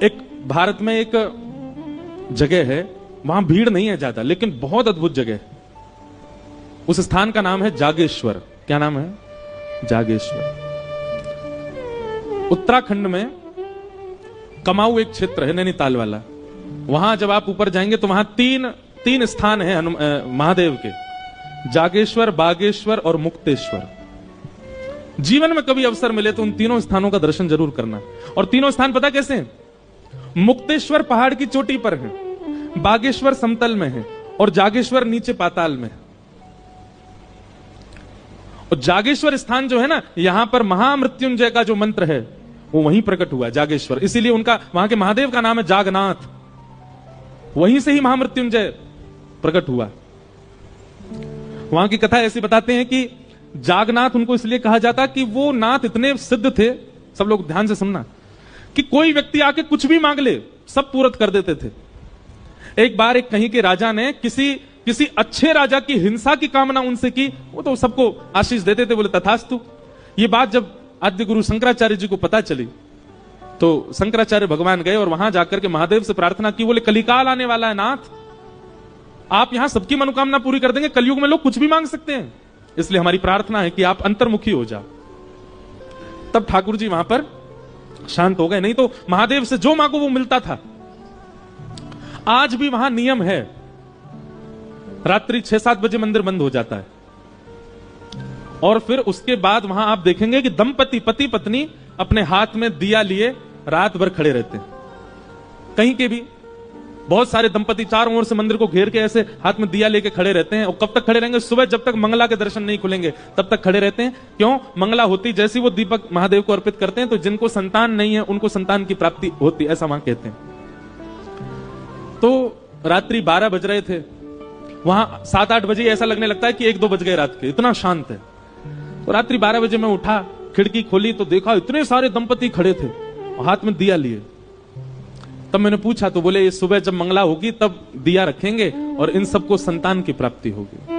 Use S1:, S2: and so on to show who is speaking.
S1: एक भारत में एक जगह है, वहां भीड़ नहीं है ज्यादा, लेकिन बहुत अद्भुत जगह है। उस स्थान का नाम है जागेश्वर। क्या नाम है? जागेश्वर। उत्तराखंड में कमाऊ एक क्षेत्र है, नैनीताल वाला। वहां जब आप ऊपर जाएंगे तो वहां तीन स्थान है महादेव के, जागेश्वर, बागेश्वर और मुक्तेश्वर। जीवन में कभी अवसर मिले तो उन तीनों स्थानों का दर्शन जरूर करना। और तीनों स्थान पता कैसे हैं? मुक्तेश्वर पहाड़ की चोटी पर है, बागेश्वर समतल में है और जागेश्वर नीचे पाताल में है। और जागेश्वर स्थान जो है ना, यहां पर महामृत्युंजय का जो मंत्र है वो वहीं प्रकट हुआ, जागेश्वर। इसीलिए उनका, वहां के महादेव का नाम है जागनाथ। वहीं से ही महामृत्युंजय प्रकट हुआ। वहां की कथा ऐसी बताते हैं कि जागनाथ उनको इसलिए कहा जाता कि वो नाथ इतने सिद्ध थे, सब लोग ध्यान से सुनना, कि कोई व्यक्ति आके कुछ भी मांग ले सब पूरत कर देते थे। एक बार एक कहीं के राजा ने किसी अच्छे राजा की हिंसा की कामना उनसे की, वो तो सबको आशीष देते थे, बोले तथास्तु। ये बात जब आद्य गुरु शंकराचार्य जी को पता चली तो शंकराचार्य भगवान गए और वहां जाकर के महादेव से प्रार्थना की, बोले कलिकाल आने वाला है नाथ, आप यहां सबकी मनोकामना पूरी कर देंगे। कलयुग में लोग कुछ भी मांग सकते हैं, इसलिए हमारी प्रार्थना है कि आप अंतर्मुखी हो जाओ। तब ठाकुर जी वहां पर शांत हो गए। नहीं तो महादेव से जो मांगो वो मिलता था। आज भी वहां नियम है, रात्रि 6-7 बजे मंदिर बंद हो जाता है और फिर उसके बाद वहां आप देखेंगे कि दंपति, पति पत्नी अपने हाथ में दिया लिए रात भर खड़े रहते हैं। कहीं के भी बहुत सारे दंपति चारों ओर से मंदिर को घेर के ऐसे हाथ में दिया लेके खड़े रहते हैं। और कब तक खड़े रहेंगे? सुबह जब तक मंगला के दर्शन नहीं खुलेंगे तब तक खड़े रहते हैं। क्यों? मंगला होती जैसी वो दीपक महादेव को अर्पित करते हैं तो जिनको संतान नहीं है उनको संतान की प्राप्ति होती, ऐसा वहां कहते हैं। तो रात्रि 12 बज रहे थे, वहां 7-8 बजे ऐसा लगने लगता है कि 1-2 बज गए रात के, इतना शांत है। तो रात्रि 12 बजे मैं उठा, खिड़की खोली तो देखा इतने सारे दंपति खड़े थे और हाथ में दिया लिए। तब मैंने पूछा तो बोले ये सुबह जब मंगला होगी तब दिया रखेंगे और इन सबको संतान की प्राप्ति होगी।